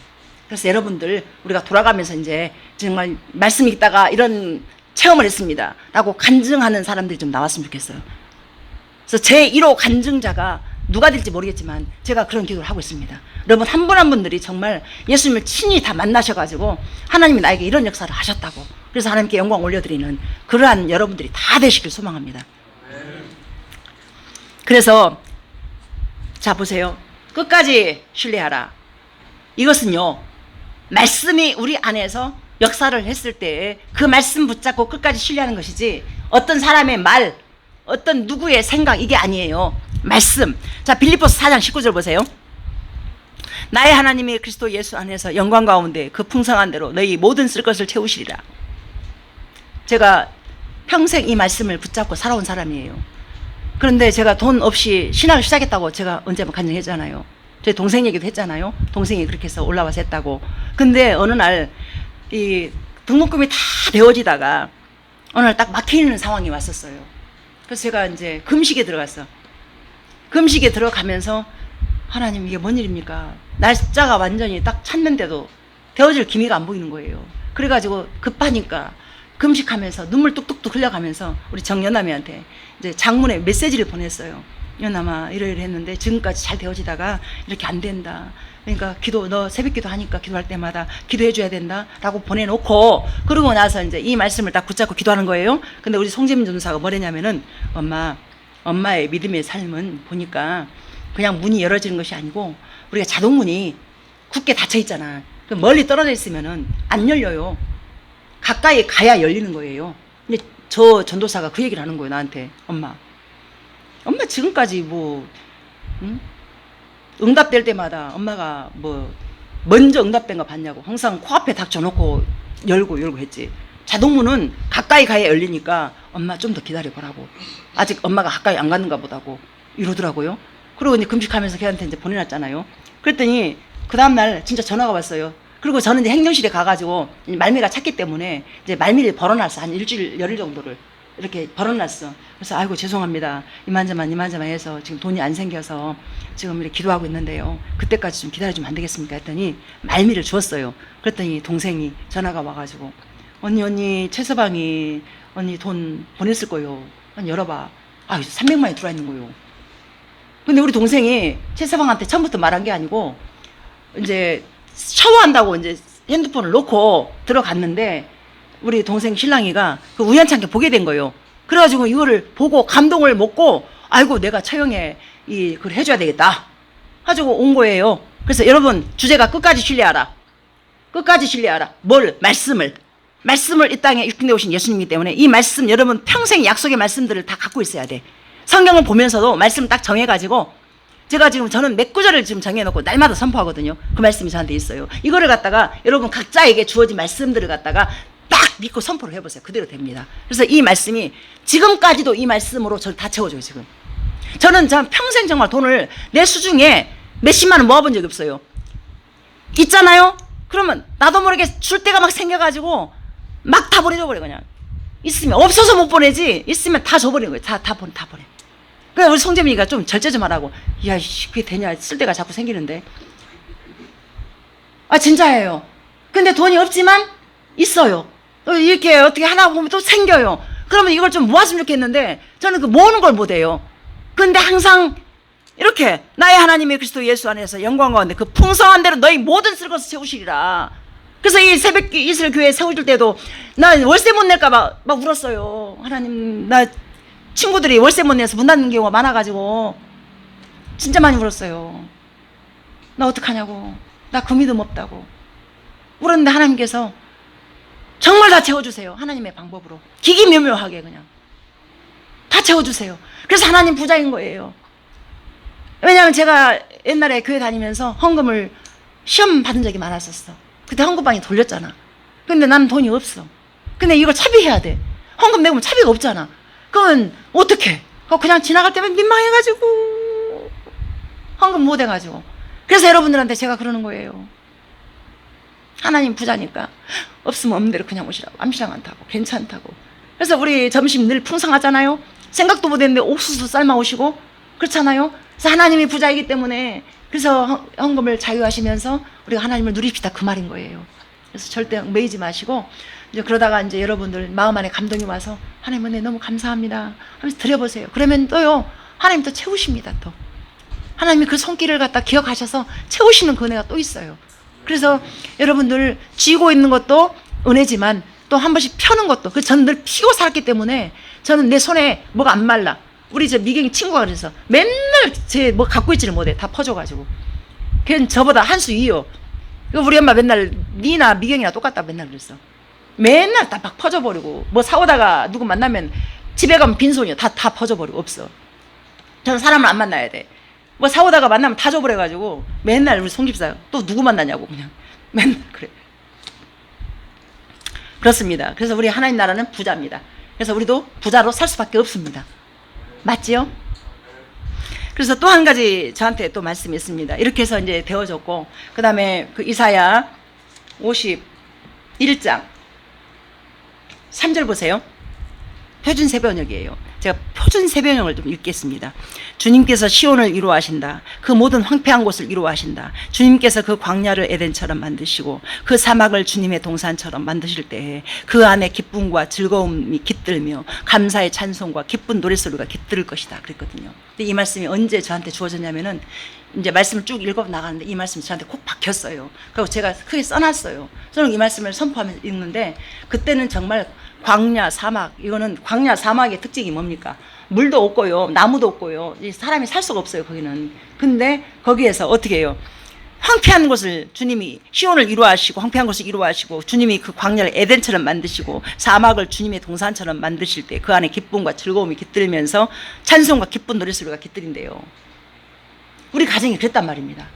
그래서 여러분들 우리가 돌아가면서 이제 정말 말씀 읽다가 이런 체험을 했습니다 라고 간증하는 사람들이 좀 나왔으면 좋겠어요. 그래서 제 1호 간증자가 누가 될지 모르겠지만 제가 그런 기도를 하고 있습니다. 여러분 한 분 한 분들이 정말 예수님을 친히 다 만나셔가지고 하나님이 나에게 이런 역사를 하셨다고, 그래서 하나님께 영광 올려드리는 그러한 여러분들이 다 되시길 소망합니다. 그래서 자 보세요. 끝까지 신뢰하라. 이것은요, 말씀이 우리 안에서 역사를 했을 때 그 말씀 붙잡고 끝까지 신뢰하는 것이지 어떤 사람의 말, 어떤 누구의 생각, 이게 아니에요. 말씀. 자, 빌립보서 4장 19절 보세요. 나의 하나님이 그리스도 예수 안에서 영광 가운데 그 풍성한 대로 너희 모든 쓸 것을 채우시리라. 제가 평생 이 말씀을 붙잡고 살아온 사람이에요. 그런데 제가 돈 없이 신학을 시작했다고 제가 언제 간증했잖아요. 제 동생 얘기도 했잖아요. 동생이 그렇게 해서 올라와서 했다고. 근데 어느 날 이 등록금이 다 되어지다가 어느 날 딱 막히는 상황이 왔었어요. 그래서 제가 이제 금식에 들어갔어. 금식에 들어가면서 하나님 이게 뭔 일입니까? 날짜가 완전히 딱 찼는데도 되어질 기미가 안 보이는 거예요. 그래가지고 급하니까 금식하면서 눈물 뚝뚝뚝 흘려가면서 우리 정연남이한테 이제 장문에 메시지를 보냈어요. 연남아 이러이러 했는데 지금까지 잘 되어지다가 이렇게 안 된다. 그러니까 너 새벽 기도 하니까 기도할 때마다 기도해 줘야 된다 라고 보내놓고, 그러고 나서 이제 이 말씀을 딱 붙잡고 기도하는 거예요. 근데 우리 송재민 전도사가 뭐랬냐면은 엄마의 믿음의 삶은 보니까 그냥 문이 열어지는 것이 아니고 우리가 자동문이 굳게 닫혀 있잖아. 멀리 떨어져 있으면은 안 열려요. 가까이 가야 열리는 거예요. 근데 저 전도사가 그 얘기를 하는 거예요, 나한테. 엄마 지금까지 응답될 때마다 엄마가 먼저 응답된 거 봤냐고. 항상 코앞에 닥쳐놓고 열고 했지. 자동문은 가까이 가야 열리니까 엄마 좀 더 기다려보라고. 아직 엄마가 가까이 안 갔는가 보다고 이러더라고요. 그리고 이제 금식하면서 걔한테 이제 보내놨잖아요. 그랬더니 그 다음날 진짜 전화가 왔어요. 그리고 저는 이제 행정실에 가가지고 말미가 찼기 때문에 이제 말미를 벌어놨어. 한 일주일, 열일 정도를 이렇게 벌어놨어. 그래서 아이고 죄송합니다. 이만저만 해서 지금 돈이 안 생겨서 지금 이렇게 기도하고 있는데요. 그때까지 좀 기다려주면 안 되겠습니까? 했더니 말미를 주었어요. 그랬더니 동생이 전화가 와가지고 언니 최서방이 언니 돈 보냈을 거요. 한 열어봐. 300만이 들어와 있는 거요. 근데 우리 동생이 최서방한테 처음부터 말한 게 아니고 이제 샤워한다고 이제 핸드폰을 놓고 들어갔는데 우리 동생 신랑이가 그 우연찮게 보게 된 거예요. 그래가지고 이거를 보고 감동을 먹고 아이고 내가 처형에 그걸 해줘야 되겠다 가지고 온 거예요. 그래서 여러분 주제가 끝까지 신뢰하라. 끝까지 신뢰하라. 뭘? 말씀을 이 땅에 육신되어 오신 예수님이기 때문에 이 말씀 여러분 평생 약속의 말씀들을 다 갖고 있어야 돼. 성경을 보면서도 말씀을 딱 정해가지고 저는 몇 구절을 지금 정해놓고 날마다 선포하거든요. 그 말씀이 저한테 있어요. 이거를 갖다가 여러분 각자에게 주어진 말씀들을 갖다가 딱 믿고 선포를 해보세요. 그대로 됩니다. 그래서 이 말씀이 지금까지도 이 말씀으로 저를 다 채워줘요. 지금 저는 평생 정말 돈을 내 수중에 몇십만 원 모아본 적이 없어요. 있잖아요. 그러면 나도 모르게 줄 때가 막 생겨가지고 막 다 보내줘버려. 그냥 있으면 없어서 못 보내지 있으면 다 줘버리는 거예요. 다 보내. 그러니까 우리 송재민이가 좀 절제 좀 하라고. 야, 그게 되냐? 쓸 데가 자꾸 생기는데. 진짜예요. 근데 돈이 없지만 있어요. 이렇게 어떻게 하나 보면 또 생겨요. 그러면 이걸 좀 모았으면 좋겠는데 저는 그 모으는 걸 못해요. 근데 항상 이렇게 나의 하나님의 그리스도 예수 안에서 영광 가운데 그 풍성한 대로 너희 모든 쓸 것을 채우시리라. 그래서 이 새벽 이슬 교회 세워줄 때도 나 월세 못 낼까 막 울었어요. 하나님, 나 친구들이 월세 못 내서 문 닫는 경우가 많아가지고 진짜 많이 울었어요. 나 어떡하냐고. 나 그 믿음 없다고 울었는데 하나님께서 정말 다 채워주세요. 하나님의 방법으로 기기묘묘하게 그냥 다 채워주세요. 그래서 하나님 부자인 거예요. 왜냐하면 제가 옛날에 교회 다니면서 헌금을 시험 받은 적이 많았었어. 그때 헌금방이 돌렸잖아. 근데 나는 돈이 없어. 근데 이걸 차비해야 돼. 헌금 내면 차비가 없잖아. 그러면 어떡해? 그냥 지나갈 때만 민망해가지고 헌금 못 해가지고. 그래서 여러분들한테 제가 그러는 거예요. 하나님 부자니까 없으면 없는 대로 그냥 오시라고. 암시랑 않다고, 괜찮다고. 그래서 우리 점심 늘 풍성하잖아요. 생각도 못했는데 옥수수 삶아 오시고 그렇잖아요. 그래서 하나님이 부자이기 때문에 그래서 헌금을 자유하시면서 우리가 하나님을 누립시다, 그 말인 거예요. 그래서 절대 매이지 마시고, 이제 그러다가 이제 여러분들 마음 안에 감동이 와서 하나님 은혜 너무 감사합니다 하면서 드려보세요. 그러면 또요, 하나님 또 채우십니다. 또 하나님이 그 손길을 갖다 기억하셔서 채우시는 그 은혜가 또 있어요. 그래서 여러분들 쥐고 있는 것도 은혜지만 또 한 번씩 펴는 것도, 그 저는 늘 피고 살았기 때문에 저는 내 손에 뭐가 안 말라. 우리 저 미경이 친구가 그래서 맨날 제 뭐 갖고 있지를 못해. 다 퍼줘가지고. 걔는 저보다 한 수 위요. 우리 엄마 맨날 니나 미경이나 똑같다 맨날 그랬어. 맨날 다 막 퍼져버리고, 뭐 사오다가 누구 만나면 집에 가면 빈손이야. 다 퍼져버리고. 없어. 저는 사람을 안 만나야 돼. 뭐 사오다가 만나면 다 줘버려가지고 맨날 우리 송집사 또 누구 만나냐고 그냥 맨날 그래. 그렇습니다. 그래서 우리 하나님 나라는 부자입니다. 그래서 우리도 부자로 살 수밖에 없습니다. 맞지요? 그래서 또 한 가지 저한테 또 말씀이 있습니다. 이렇게 해서 이제 되어졌고, 그 다음에 그 이사야 51장 3절 보세요. 표준 세번역이에요. 제가 표준 세번역을 좀 읽겠습니다. 주님께서 시온을 이루하신다. 그 모든 황폐한 곳을 이루하신다. 주님께서 그 광야를 에덴처럼 만드시고 그 사막을 주님의 동산처럼 만드실 때에 그 안에 기쁨과 즐거움이 깃들며 감사의 찬송과 기쁜 노랫소리가 깃들 것이다 그랬거든요. 근데 이 말씀이 언제 저한테 주어졌냐면은 이제 말씀을 쭉 읽어 나가는데 이 말씀이 저한테 콕 박혔어요. 그리고 제가 크게 써놨어요. 저는 이 말씀을 선포하면서 읽는데, 그때는 정말 광야, 사막, 이거는 광야, 사막의 특징이 뭡니까? 물도 없고요, 나무도 없고요, 사람이 살 수가 없어요, 거기는. 근데 거기에서 어떻게 해요? 황폐한 곳을 주님이 시온을 이루하시고, 황폐한 곳을 이루하시고, 주님이 그 광야를 에덴처럼 만드시고, 사막을 주님의 동산처럼 만드실 때 그 안에 기쁨과 즐거움이 깃들면서 찬송과 기쁜 노랫소리가 깃들인대요. 우리 가정이 그랬단 말입니다.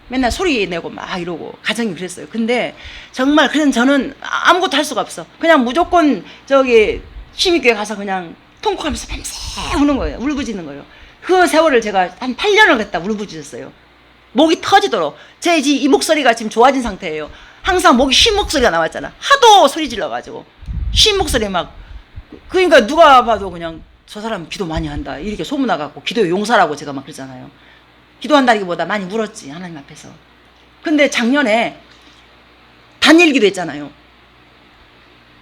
맨날 소리 내고 막 이러고 가정이 그랬어요. 근데 정말 그런 저는 아무것도 할 수가 없어. 그냥 무조건 저기 심의교회 가서 그냥 통곡하면서 밤새 우는 거예요. 울부짖는 거예요. 그 세월을 제가 한 8년을 했다 울부짖었어요. 목이 터지도록. 제 이 목소리가 지금 좋아진 상태예요. 항상 목이 쉰 목소리가 나왔잖아. 하도 소리 질러가지고 쉰 목소리 막, 그러니까 누가 봐도 그냥 저 사람 기도 많이 한다 이렇게 소문나갖고 기도의 용사라고 제가 막 그러잖아요. 기도한다기보다 많이 울었지, 하나님 앞에서. 근데 작년에 단일 기도했잖아요.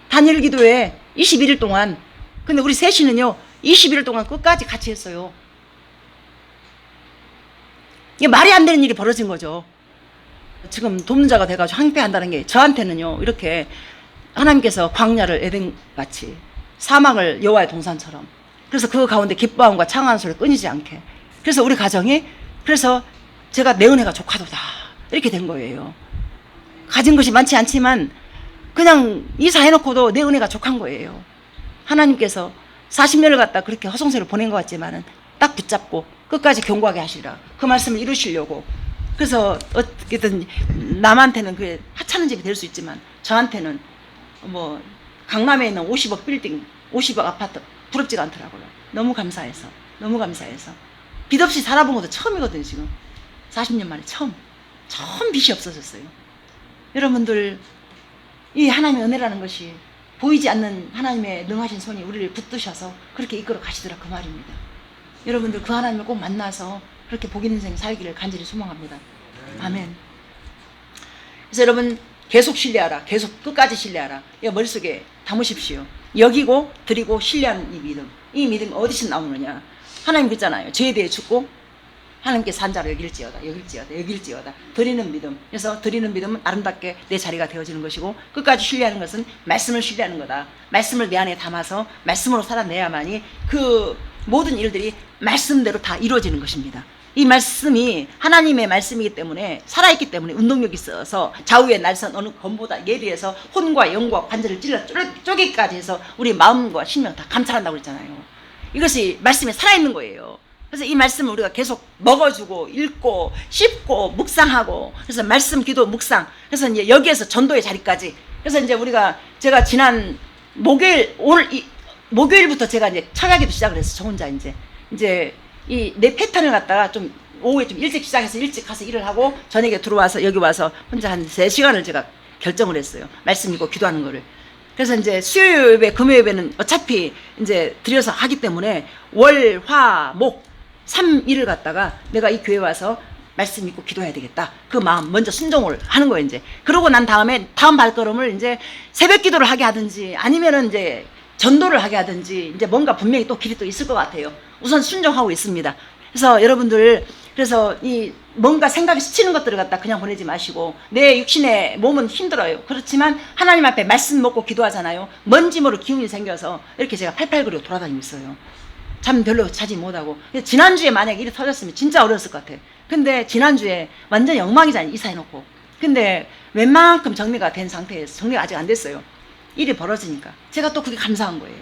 단일 기도에 21일 동안, 근데 우리 셋이는요 21일 동안 끝까지 같이 했어요. 이게 말이 안 되는 일이 벌어진 거죠. 지금 돕는 자가 돼가지고 항폐한다는 게 저한테는요, 이렇게 하나님께서 광야를 에덴같이, 사막을 여호와의 동산처럼, 그래서 그 가운데 기뻐함과 창하는 소리 끊이지 않게, 그래서 우리 가정이, 그래서 제가 내 은혜가 조카도다 이렇게 된 거예요. 가진 것이 많지 않지만 그냥 이사해놓고도 내 은혜가 족한 거예요. 하나님께서 40년을 갖다 그렇게 허송세를 보낸 것 같지만은 딱 붙잡고 끝까지 견고하게 하시리라, 그 말씀을 이루시려고. 그래서 어떻게든 남한테는 그게 하찮은 집이 될 수 있지만 저한테는 뭐 강남에 있는 50억 빌딩, 50억 아파트 부럽지가 않더라고요. 너무 감사해서, 너무 감사해서. 빚 없이 살아본 것도 처음이거든요. 지금 40년 만에 처음 빚이 없어졌어요. 여러분들, 이 하나님의 은혜라는 것이 보이지 않는 하나님의 능하신 손이 우리를 붙드셔서 그렇게 이끌어 가시더라, 그 말입니다. 여러분들 그 하나님을 꼭 만나서 그렇게 복 있는 인생 살기를 간절히 소망합니다. 아멘. 그래서 여러분 계속 신뢰하라, 계속 끝까지 신뢰하라. 이거 머릿속에 담으십시오. 여기고 드리고 신뢰하는 이 믿음, 이 믿음이 어디서 나오느냐? 하나님 그랬잖아요. 죄에 대해 죽고 하나님께 산자로 여길지어다, 여길지어다, 여길지어다. 드리는 믿음. 그래서 드리는 믿음은 아름답게 내 자리가 되어지는 것이고, 끝까지 신뢰하는 것은 말씀을 신뢰하는 거다. 말씀을 내 안에 담아서 말씀으로 살아내야만이 그 모든 일들이 말씀대로 다 이루어지는 것입니다. 이 말씀이 하나님의 말씀이기 때문에, 살아있기 때문에 운동력이 있어서 좌우의 날선 어느 검보다 예리해서 혼과 영과 관절을 찔러 쪼개기까지 해서 우리 마음과 심령 다 감찰한다고 그랬잖아요. 이것이 말씀에 살아있는 거예요. 그래서 이 말씀을 우리가 계속 먹어주고 읽고 씹고 묵상하고 그래서 말씀 기도 묵상 그래서 이제 여기에서 전도의 자리까지 그래서 이제 우리가 제가 지난 목요일 오늘 목요일부터 제가 이제 청하기도 시작을 했어. 저 혼자 이제 이 내 패턴을 갖다가 좀 오후에 좀 일찍 시작해서 일찍 가서 일을 하고 저녁에 들어와서 여기 와서 혼자 한 3시간을 제가 결정을 했어요. 말씀 읽고 기도하는 거를. 그래서 이제 수요일 예배, 금요일 예배는 어차피 이제 들여서 하기 때문에 월, 화, 목 3일을 갖다가 내가 이 교회 와서 말씀 읽고 기도해야 되겠다. 그 마음 먼저 순종을 하는 거예요, 이제. 그러고 난 다음에 다음 발걸음을 이제 새벽 기도를 하게 하든지 아니면은 이제 전도를 하게 하든지 이제 뭔가 분명히 또 길이 또 있을 것 같아요. 우선 순종하고 있습니다. 그래서 여러분들 그래서 이 뭔가 생각이 스치는 것들을 갖다 그냥 보내지 마시고 내 육신의 몸은 힘들어요. 그렇지만 하나님 앞에 말씀 먹고 기도하잖아요. 먼지 모를 기운이 생겨서 이렇게 제가 팔팔거리고 돌아다니고 있어요. 잠 별로 자지 못하고. 지난주에 만약에 일이 터졌으면 진짜 어려웠을 것 같아. 근데 지난주에 완전 엉망이잖아요. 이사해놓고. 근데 웬만큼 정리가 된 상태에서 정리가 아직 안 됐어요. 일이 벌어지니까. 제가 또 그게 감사한 거예요.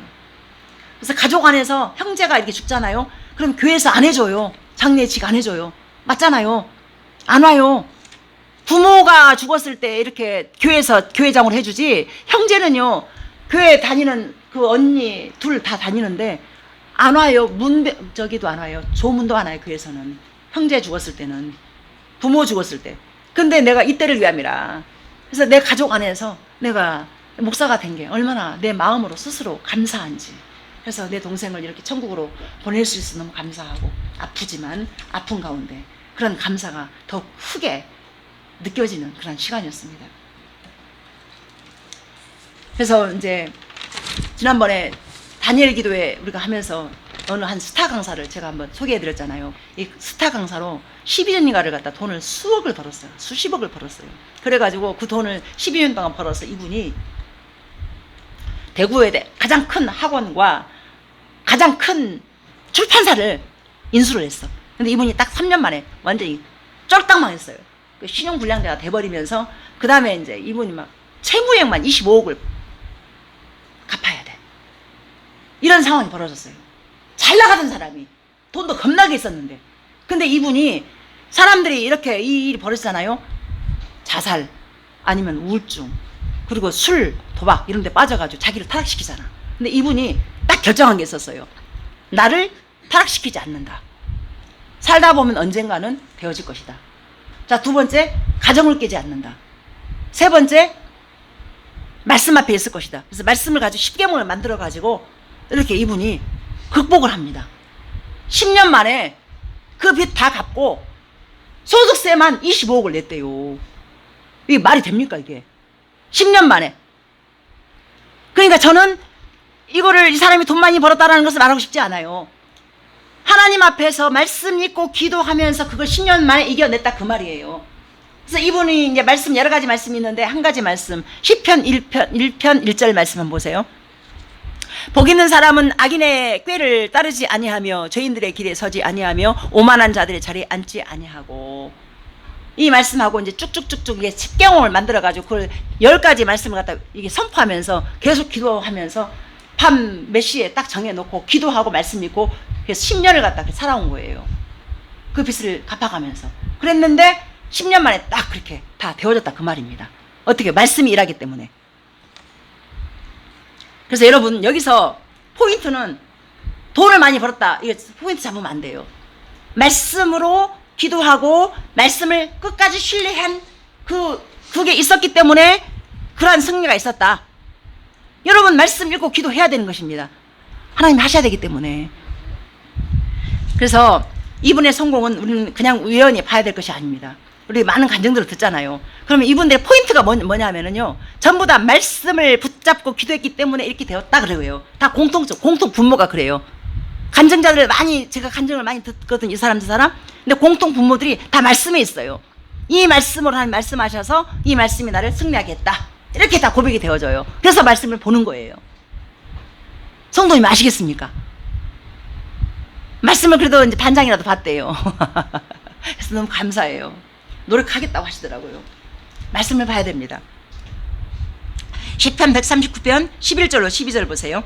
그래서 가족 안에서 형제가 이렇게 죽잖아요. 그럼 교회에서 안 해줘요. 장례식 안 해줘요. 맞잖아요. 안 와요. 부모가 죽었을 때 이렇게 교회에서 교회장으로 해주지 형제는요. 교회 다니는 그 언니 둘 다 다니는데 안 와요. 저기도 안 와요. 조문도 안 와요. 교회에서는. 형제 죽었을 때는. 부모 죽었을 때. 근데 내가 이때를 위함이라. 그래서 내 가족 안에서 내가 목사가 된 게 얼마나 내 마음으로 스스로 감사한지. 그래서 내 동생을 이렇게 천국으로 보낼 수 있어서 너무 감사하고 아프지만 아픈 가운데 그런 감사가 더 크게 느껴지는 그런 시간이었습니다. 그래서 이제 지난번에 다니엘 기도회 우리가 하면서 어느 한 스타 강사를 제가 한번 소개해드렸잖아요. 이 스타 강사로 12년인가를 갖다 돈을 수억을 벌었어요. 수십억을 벌었어요. 그래가지고 그 돈을 12년 동안 벌어서 이분이 대구에 가장 큰 학원과 가장 큰 출판사를 인수를 했어. 근데 이분이 딱 3년 만에 완전히 쫄딱 망했어요. 그 신용불량자가 돼버리면서 그 다음에 이제 이분이 막 채무액만 25억을 갚아야 돼. 이런 상황이 벌어졌어요. 잘 나가던 사람이 돈도 겁나게 있었는데 근데 이분이 사람들이 이렇게 이 일이 벌어지잖아요. 자살 아니면 우울증 그리고 술, 도박 이런 데 빠져가지고 자기를 타락시키잖아. 근데 이분이 딱 결정한 게 있었어요. 나를 타락시키지 않는다. 살다 보면 언젠가는 되어질 것이다. 자, 두 번째, 가정을 깨지 않는다. 세 번째, 말씀 앞에 있을 것이다. 그래서 말씀을 가지고 10계명을 만들어가지고 이렇게 이분이 극복을 합니다. 10년 만에 그 빚 다 갚고 소득세만 25억을 냈대요. 이게 말이 됩니까, 이게? 10년 만에. 그러니까 저는 이거를 이 사람이 돈 많이 벌었다라는 것을 말하고 싶지 않아요. 하나님 앞에서 말씀 읽고 기도하면서 그걸 10년 만에 이겨냈다 그 말이에요. 그래서 이분이 이제 말씀 여러 가지 말씀이 있는데 한 가지 말씀 시편 1편 1절 말씀 한번 보세요. 복 있는 사람은 악인의 꾀를 따르지 아니하며 죄인들의 길에 서지 아니하며 오만한 자들의 자리에 앉지 아니하고 이 말씀하고 이제 쭉쭉쭉쭉 이게 10계명을 만들어가지고 그걸 10가지 말씀을 갖다 이게 선포하면서 계속 기도하면서 밤 몇 시에 딱 정해놓고 기도하고 말씀 읽고 그래서 10년을 갖다 살아온 거예요. 그 빚을 갚아가면서. 그랬는데 10년 만에 딱 그렇게 다 되어졌다 그 말입니다. 어떻게? 말씀이 일하기 때문에. 그래서 여러분 여기서 포인트는 돈을 많이 벌었다. 이거 포인트 잡으면 안 돼요. 말씀으로 기도하고 말씀을 끝까지 신뢰한 그게 있었기 때문에 그러한 승리가 있었다. 여러분 말씀 읽고 기도해야 되는 것입니다. 하나님 하셔야 되기 때문에. 그래서 이분의 성공은 우리는 그냥 우연히 봐야 될 것이 아닙니다. 우리 많은 간증들을 듣잖아요. 그러면 이분들의 포인트가 뭐냐면요. 전부 다 말씀을 붙잡고 기도했기 때문에 이렇게 되었다 그래요. 다 공통 분모가 그래요. 간증자들 많이, 제가 간증을 많이 듣거든요. 이 사람, 저 사람. 근데 공통 분모들이 다 말씀에 있어요. 이 말씀으로 하나님 말씀하셔서 이 말씀이 나를 승리하게 했다. 이렇게 다 고백이 되어져요. 그래서 말씀을 보는 거예요. 성도님 아시겠습니까? 말씀을 그래도 이제 반장이라도 봤대요. 그래서 너무 감사해요. 노력하겠다고 하시더라고요. 말씀을 봐야 됩니다. 시편 139편 11절로 12절 보세요.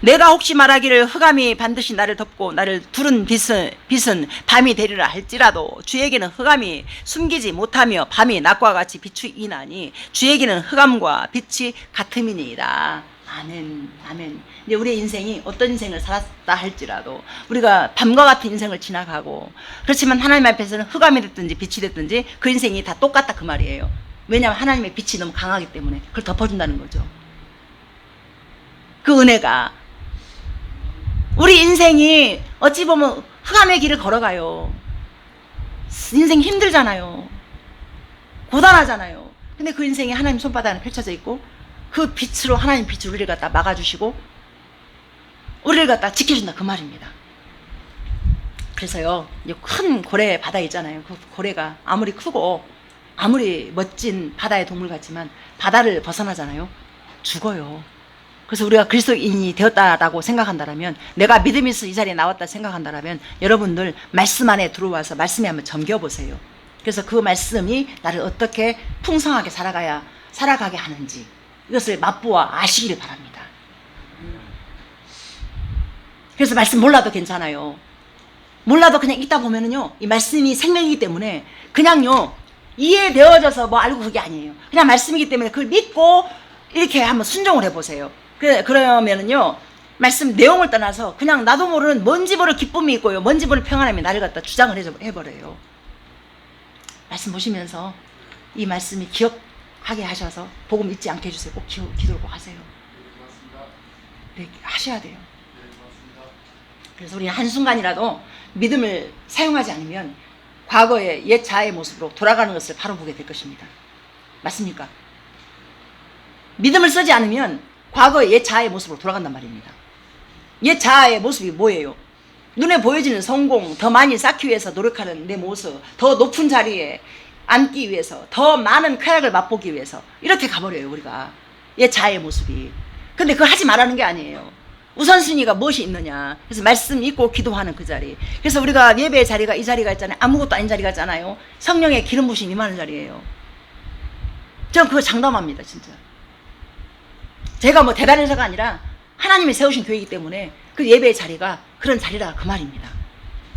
내가 혹시 말하기를 흑암이 반드시 나를 덮고 나를 두른 빛은 밤이 되리라 할지라도 주에게는 흑암이 숨기지 못하며 밤이 낮과 같이 비추이나니 주에게는 흑암과 빛이 같음이니이다. 아멘, 아멘. 이제 우리의 인생이 어떤 인생을 살았다 할지라도 우리가 밤과 같은 인생을 지나가고, 그렇지만 하나님 앞에서는 흑암이 됐든지 빛이 됐든지 그 인생이 다 똑같다 그 말이에요. 왜냐하면 하나님의 빛이 너무 강하기 때문에 그걸 덮어준다는 거죠. 그 은혜가 우리 인생이 어찌 보면 흑암의 길을 걸어가요. 인생 힘들잖아요. 고단하잖아요. 근데 그 인생이 하나님 손바닥 안에 펼쳐져 있고 그 빛으로 하나님 빛으로 우리를 갖다 막아주시고 우리를 갖다 지켜준다 그 말입니다. 그래서요, 큰 고래 바다 있잖아요. 그 고래가 아무리 크고 아무리 멋진 바다의 동물 같지만 바다를 벗어나잖아요. 죽어요. 그래서 우리가 그리스도인이 되었다라고 생각한다면, 내가 믿음이 있어 이 자리에 나왔다 생각한다면 여러분들 말씀 안에 들어와서 말씀에 한번 점겨보세요. 그래서 그 말씀이 나를 어떻게 풍성하게 살아가게 하는지 이것을 맛보아 아시기를 바랍니다. 그래서 말씀 몰라도 괜찮아요. 몰라도 그냥 읽다 보면은요, 이 말씀이 생명이기 때문에 그냥요 이해되어져서 뭐 알고 그게 아니에요. 그냥 말씀이기 때문에 그걸 믿고 이렇게 한번 순종을 해보세요. 그러면은요, 말씀 내용을 떠나서 그냥 나도 모르는 뭔지 모를 기쁨이 있고요, 뭔지 모를 평안함이 나를 갖다 주장을 해버려요. 말씀 보시면서 이 말씀이 기억하게 하셔서 복음 잊지 않게 해주세요. 꼭 기도를 꼭 하세요. 네, 하셔야 돼요. 그래서 우리 한순간이라도 믿음을 사용하지 않으면 과거의 옛 자아의 모습으로 돌아가는 것을 바로 보게 될 것입니다. 맞습니까? 믿음을 쓰지 않으면 과거의 옛 자아의 모습으로 돌아간단 말입니다. 옛 자아의 모습이 뭐예요? 눈에 보여지는 성공, 더 많이 쌓기 위해서 노력하는 내 모습, 더 높은 자리에 앉기 위해서, 더 많은 쾌락을 맛보기 위해서 이렇게 가버려요, 우리가. 옛 자아의 모습이. 근데 그거 하지 말라는 게 아니에요. 우선순위가 무엇이 있느냐. 그래서 말씀 읽고 기도하는 그 자리. 그래서 우리가 예배의 자리가 이 자리가 있잖아요. 아무것도 아닌 자리가 있잖아요. 성령의 기름 부심이 임하는 자리예요. 저는 그거 장담합니다, 진짜. 제가 뭐 대단해서가 아니라 하나님이 세우신 교회이기 때문에 그 예배의 자리가 그런 자리라 그 말입니다.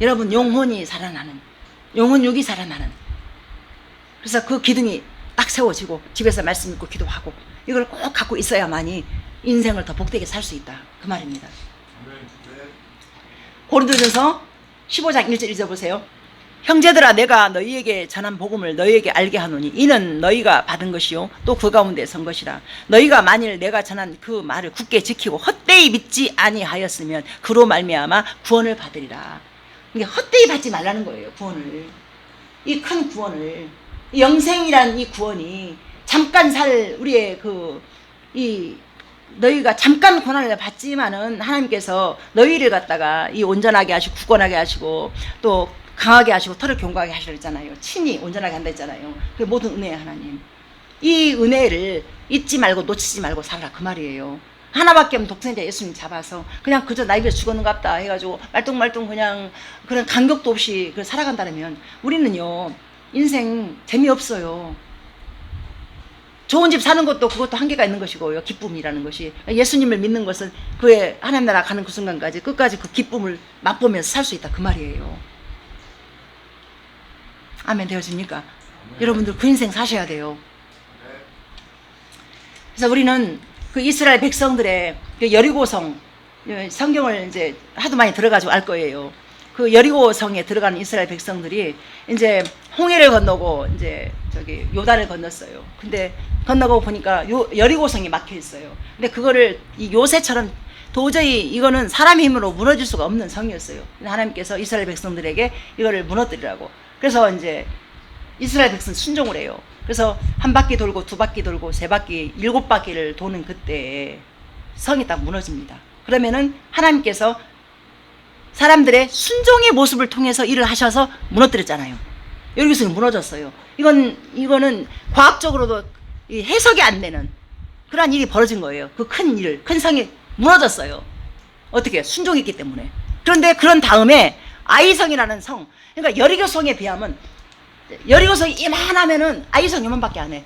여러분, 영혼이 살아나는, 영혼 육이 살아나는, 그래서 그 기둥이 딱 세워지고 집에서 말씀 읽고 기도하고 이걸 꼭 갖고 있어야만이 인생을 더 복되게 살 수 있다 그 말입니다. 고린도전서 15장 1절 읽어보세요. 형제들아, 내가 너희에게 전한 복음을 너희에게 알게 하노니 이는 너희가 받은 것이요 또 그 가운데 선 것이라. 너희가 만일 내가 전한 그 말을 굳게 지키고 헛되이 믿지 아니하였으면 그로 말미암아 구원을 받으리라. 이게 헛되이 받지 말라는 거예요. 구원을, 이 큰 구원을, 이 영생이란 이 구원이 잠깐 살 우리의 너희가 잠깐 고난을 받지만은 하나님께서 너희를 갖다가 이 온전하게 하시고 굳건하게 하시고 또 강하게 하시고 털을 견고하게 하시라 했잖아요. 친히 온전하게 한다 했잖아요. 그 모든 은혜의 하나님, 이 은혜를 잊지 말고 놓치지 말고 살아라 그 말이에요. 하나밖에 없는 독생자 예수님 잡아서 그냥 그저 나이 위해 죽었는갑다 해가지고 말똥말똥 그냥 그런 간격도 없이 살아간다면 우리는요 인생 재미없어요. 좋은 집 사는 것도 그것도 한계가 있는 것이고요. 기쁨이라는 것이, 예수님을 믿는 것은 그의 하나님 나라 가는 그 순간까지 끝까지 그 기쁨을 맛보면서 살 수 있다 그 말이에요. 아멘 되어집니까? 여러분들 그 인생 사셔야 돼요. 그래서 우리는 그 이스라엘 백성들의 그 여리고성, 성경을 이제 하도 많이 들어가지고 알 거예요. 그 여리고성에 들어가는 이스라엘 백성들이 이제 홍해를 건너고 이제 저기 요단을 건넜어요. 근데 건너고 보니까 여리고성이 막혀 있어요. 근데 그거를 이 요새처럼 도저히 이거는 사람의 힘으로 무너질 수가 없는 성이었어요. 하나님께서 이스라엘 백성들에게 이거를 무너뜨리라고. 그래서 이제 이스라엘 백성 순종을 해요. 그래서 한 바퀴 돌고 두 바퀴 돌고 세 바퀴, 7바퀴를 도는 그때에 성이 딱 무너집니다. 그러면은 하나님께서 사람들의 순종의 모습을 통해서 일을 하셔서 무너뜨렸잖아요. 여리고성이 무너졌어요. 이거는 과학적으로도 해석이 안 되는 그러한 일이 벌어진 거예요. 그 큰 성이 무너졌어요. 어떻게? 순종했기 때문에. 그런데 그런 다음에 아이성이라는 성, 그러니까 여리고성에 비하면 여리고성이 이만하면은 아이성 요만밖에 안 해.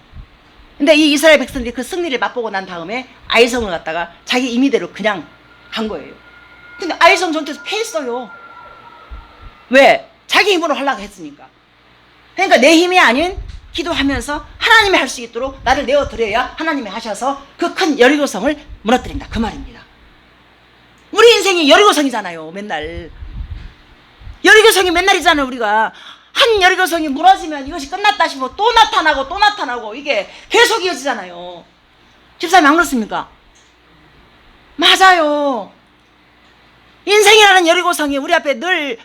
근데 이 이스라엘 백성들이 그 승리를 맛보고 난 다음에 아이성을 갖다가 자기 임의대로 그냥 간 거예요. 근데 아이성 전투에서 패했어요. 왜? 자기 힘으로 하려고 했으니까. 그러니까 내 힘이 아닌 기도하면서 하나님이 할 수 있도록 나를 내어드려야 하나님이 하셔서 그 큰 여리고성을 무너뜨린다. 그 말입니다. 우리 인생이 여리고성이잖아요. 맨날. 여리고성이 맨날이잖아요. 우리가. 한 여리고성이 무너지면 이것이 끝났다 싶어 또 나타나고 또 나타나고 이게 계속 이어지잖아요. 집사님 안 그렇습니까? 맞아요. 인생이라는 여리고성이 우리 앞에 늘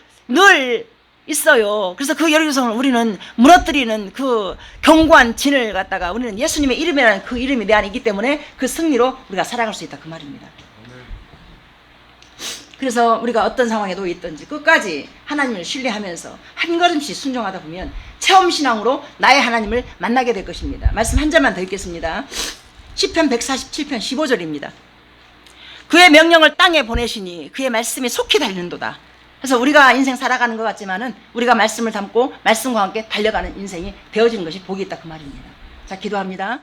있어요. 그래서 그 여리고성을 우리는 무너뜨리는 그 견고한 진을 갖다가 우리는 예수님의 이름이라는 그 이름이 내 안에 있기 때문에 그 승리로 우리가 살아갈 수 있다. 그 말입니다. 그래서 우리가 어떤 상황에 놓여 있든지 끝까지 하나님을 신뢰하면서 한 걸음씩 순종하다 보면 체험신앙으로 나의 하나님을 만나게 될 것입니다. 말씀 한 절만 더 읽겠습니다. 시편 147편 15절입니다. 그의 명령을 땅에 보내시니 그의 말씀이 속히 달리는도다. 그래서 우리가 인생 살아가는 것 같지만은 우리가 말씀을 담고 말씀과 함께 달려가는 인생이 되어지는 것이 복이 있다. 그 말입니다. 자, 기도합니다.